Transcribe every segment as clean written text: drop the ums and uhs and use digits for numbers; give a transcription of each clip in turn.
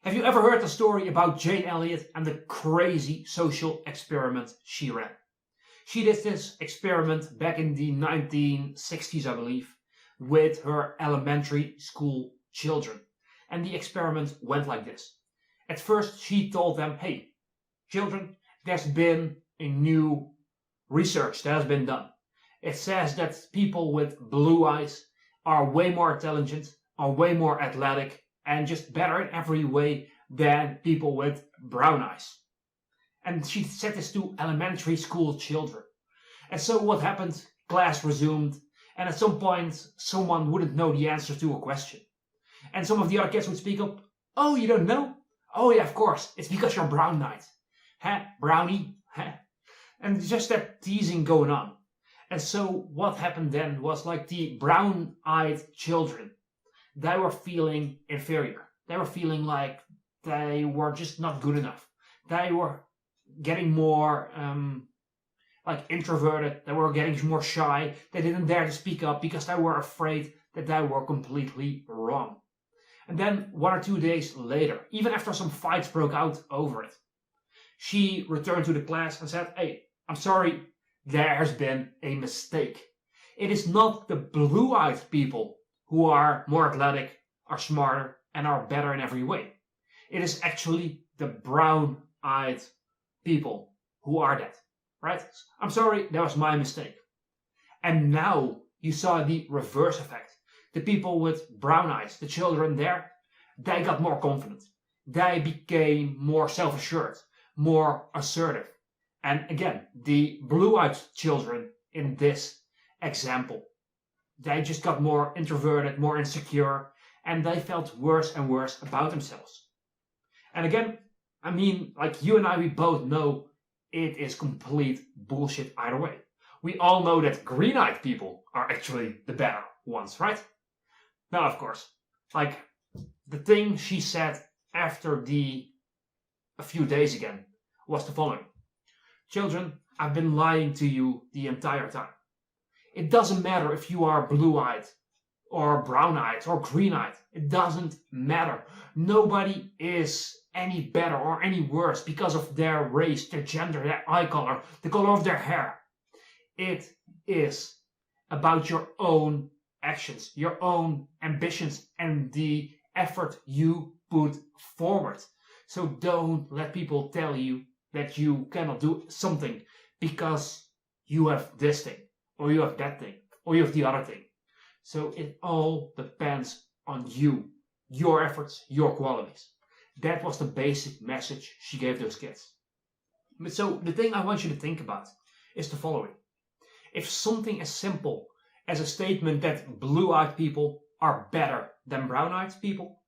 Have you ever heard the story about Jane Elliott and the crazy social experiment she ran? She did this experiment back in the 1960s, I believe, with her elementary school children. And the experiment went like this. At first, she told them, hey, children, there's been a new research that has been done. It says that people with blue eyes are way more intelligent, are way more athletic, and just better in every way than people with brown eyes. And she said this to elementary school children. And so what happened? Class resumed, and at some point someone wouldn't know the answer to a question. And some of the other kids would speak up, oh, you don't know? Oh yeah, of course, it's because you're brown-eyed. Huh, brownie? Huh? And just that teasing going on. And so what happened then was like the brown-eyed children, they were feeling inferior. They were feeling like they were just not good enough. They were getting more like introverted. They were getting more shy. They didn't dare to speak up because they were afraid that they were completely wrong. And then 1 or 2 days later, even after some fights broke out over it, she returned to the class and said, hey, I'm sorry, there has been a mistake. It is not the blue-eyed people who are more athletic, are smarter, and are better in every way. It is actually the brown-eyed people who are that, right? I'm sorry, that was my mistake. And now you saw the reverse effect. The people with brown eyes, the children there, they got more confident. They became more self-assured, more assertive. And again, the blue-eyed children in this example, they just got more introverted, more insecure, and they felt worse and worse about themselves. And again, I mean, like you and I, we both know it is complete bullshit either way. We all know that green-eyed people are actually the better ones, right? Now, of course, like the thing she said after a few days again was the following. Children, I've been lying to you the entire time. It doesn't matter if you are blue-eyed or brown-eyed or green-eyed. It doesn't matter. Nobody is any better or any worse because of their race, their gender, their eye color, the color of their hair. It is about your own actions, your own ambitions, and the effort you put forward. So don't let people tell you that you cannot do something because you have this thing, or you have that thing, or you have the other thing. So it all depends on you, your efforts, your qualities. That was the basic message she gave those kids. But so the thing I want you to think about is the following. If something as simple as a statement that blue-eyed people are better than brown-eyed people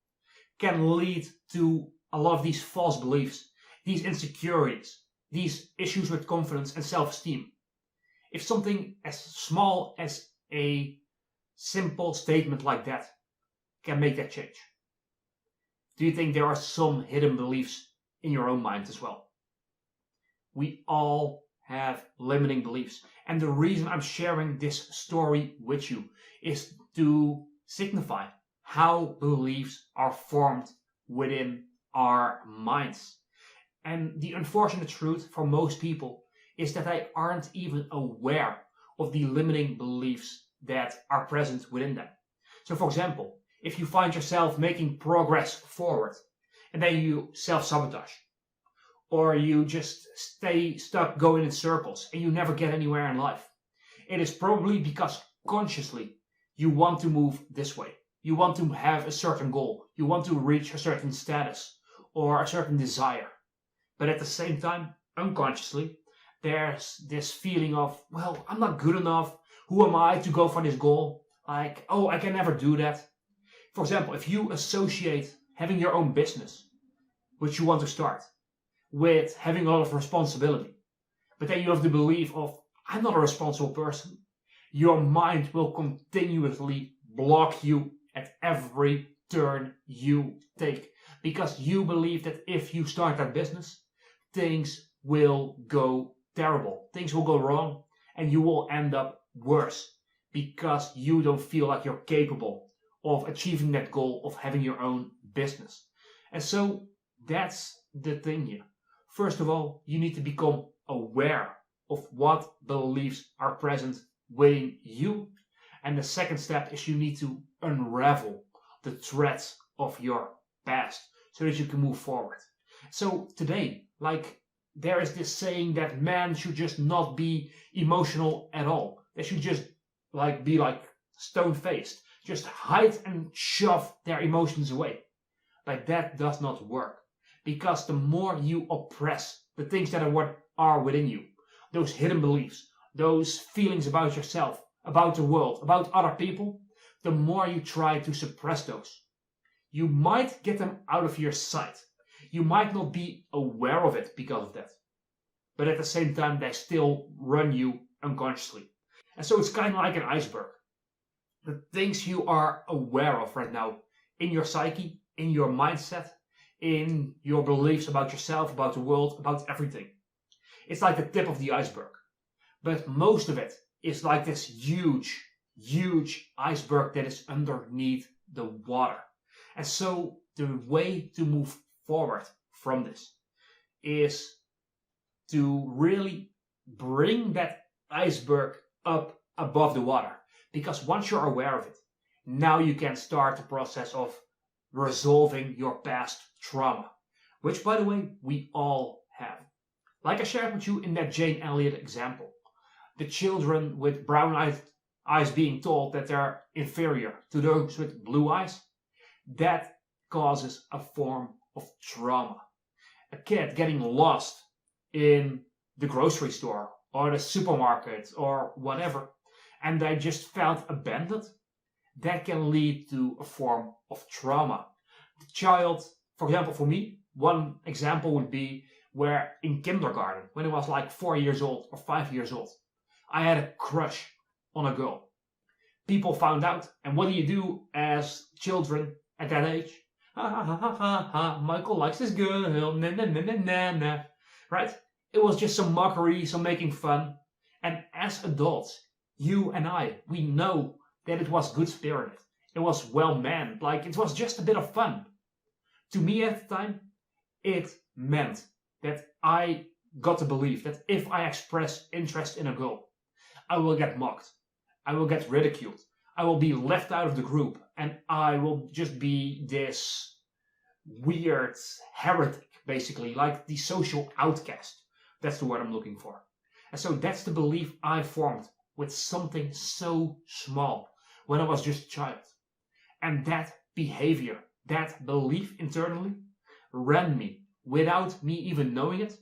can lead to a lot of these false beliefs, these insecurities, these issues with confidence and self-esteem. If something as small as a simple statement like that can make that change, do you think there are some hidden beliefs in your own mind as well? We all have limiting beliefs. And the reason I'm sharing this story with you is to signify how beliefs are formed within our minds. And the unfortunate truth for most people is that they aren't even aware of the limiting beliefs that are present within them. So for example, if you find yourself making progress forward and then you self-sabotage, or you just stay stuck going in circles and you never get anywhere in life, it is probably because consciously you want to move this way. You want to have a certain goal. You want to reach a certain status or a certain desire. But at the same time, unconsciously, there's this feeling of, well, I'm not good enough. Who am I to go for this goal? Like, oh, I can never do that. For example, if you associate having your own business, which you want to start, with having a lot of responsibility, but then you have the belief of, I'm not a responsible person, your mind will continuously block you at every turn you take. Because you believe that if you start that business, things will go terrible. Things will go wrong and you will end up worse because you don't feel like you're capable of achieving that goal of having your own business. And so that's the thing here. First of all, you need to become aware of what beliefs are present within you. And the second step is you need to unravel the threads of your past so that you can move forward. So today, there is this saying that men should just not be emotional at all. They should just be stone-faced, just hide and shove their emotions away. But that does not work, because the more you oppress the things that are within you, those hidden beliefs, those feelings about yourself, about the world, about other people, the more you try to suppress those. You might get them out of your sight. You might not be aware of it because of that. But at the same time, they still run you unconsciously. And so it's kind of like an iceberg. The things you are aware of right now in your psyche, in your mindset, in your beliefs about yourself, about the world, about everything. It's like the tip of the iceberg. But most of it is like this huge, huge iceberg that is underneath the water. And so the way to move forward from this is to really bring that iceberg up above the water. Because once you're aware of it, now you can start the process of resolving your past trauma, which, by the way, we all have. Like I shared with you in that Jane Elliott example, the children with brown eyes being told that they're inferior to those with blue eyes, that causes a form of trauma. A kid getting lost in the grocery store or the supermarket or whatever, and they just felt abandoned, that can lead to a form of trauma. The child, for example, for me, one example would be where in kindergarten, when I was like 4 years old or 5 years old, I had a crush on a girl. People found out, and what do you do as children at that age? Ha ha ha ha ha ha, Michael likes this girl, na na na na na na. Right? It was just some mockery, some making fun. And as adults, you and I, we know that it was good-spirited. It was well-meant, it was just a bit of fun. To me at the time, it meant that I got to believe that if I express interest in a girl, I will get mocked. I will get ridiculed. I will be left out of the group, and I will just be this weird heretic, basically, like the social outcast. That's the word I'm looking for. And so that's the belief I formed with something so small when I was just a child. And that behavior, that belief internally, ran me, without me even knowing it,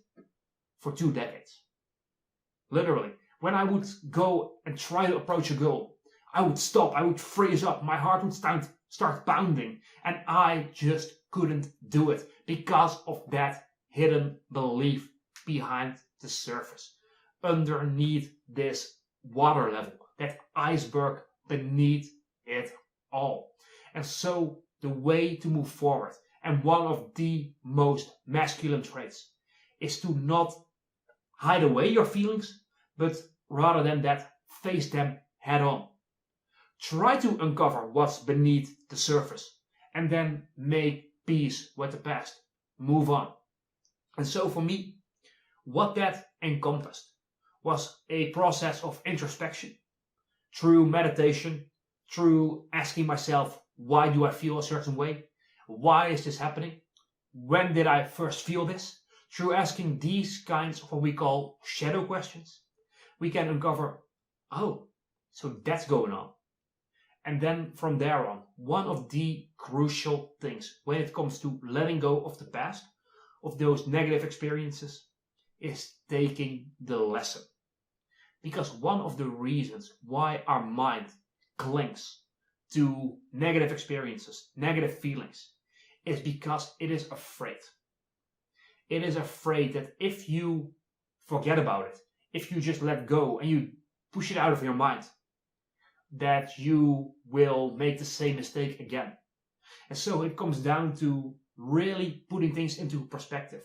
for 2 decades. Literally. When I would go and try to approach a girl, I would stop, I would freeze up, my heart would start pounding, and I just couldn't do it because of that hidden belief behind the surface, underneath this water level, that iceberg beneath it all. And so the way to move forward, and one of the most masculine traits, is to not hide away your feelings, but rather than that, face them head on. Try to uncover what's beneath the surface, and then make peace with the past. Move on. And so for me, what that encompassed was a process of introspection, through meditation, through asking myself, why do I feel a certain way? Why is this happening? When did I first feel this? Through asking these kinds of what we call shadow questions, we can uncover, oh, so that's going on. And then from there on, one of the crucial things when it comes to letting go of the past, of those negative experiences, is taking the lesson. Because one of the reasons why our mind clings to negative experiences, negative feelings, is because it is afraid. It is afraid that if you forget about it, if you just let go and you push it out of your mind, that you will make the same mistake again. And so it comes down to really putting things into perspective.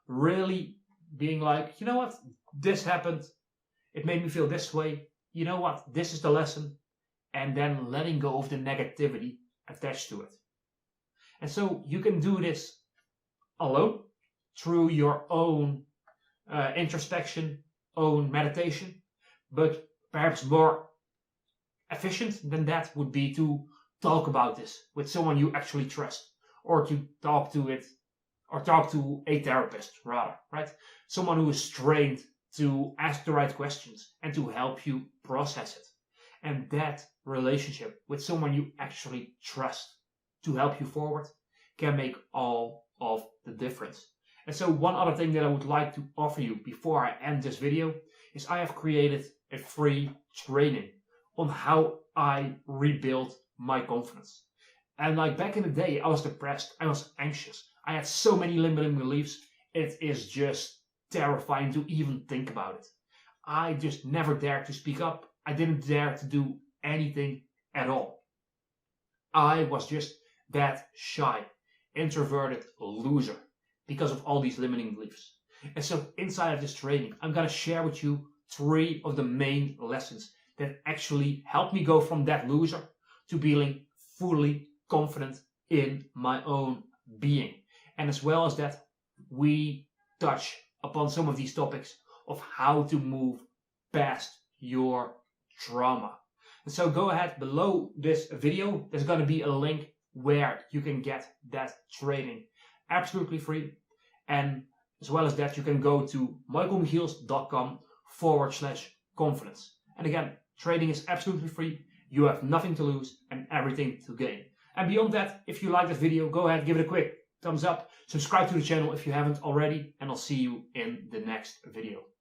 Really being like, you know what, this happened. It made me feel this way. You know what, this is the lesson. And then letting go of the negativity attached to it. And so you can do this alone through your own introspection, own meditation, but perhaps more efficient than that would be to talk about this with someone you actually trust, or to talk to a therapist rather, right? Someone who is trained to ask the right questions and to help you process it. And that relationship with someone you actually trust to help you forward can make all of the difference. And so one other thing that I would like to offer you before I end this video is I have created a free training on how I rebuilt my confidence. And like back in the day, I was depressed, I was anxious, I had so many limiting beliefs, it is just terrifying to even think about it. I just never dared to speak up. I didn't dare to do anything at all. I was just that shy, introverted loser because of all these limiting beliefs. And so inside of this training, I'm going to share with you 3 of the main lessons that actually helped me go from that loser to being fully confident in my own being. And as well as that, we touch upon some of these topics of how to move past your trauma. And so go ahead, below this video, there's going to be a link where you can get that training absolutely free. And as well as that, you can go to michaelmichiels.com/confidence. And again, training is absolutely free. You have nothing to lose and everything to gain. And beyond that, if you like this video, go ahead, give it a quick thumbs up. Subscribe to the channel if you haven't already. And I'll see you in the next video.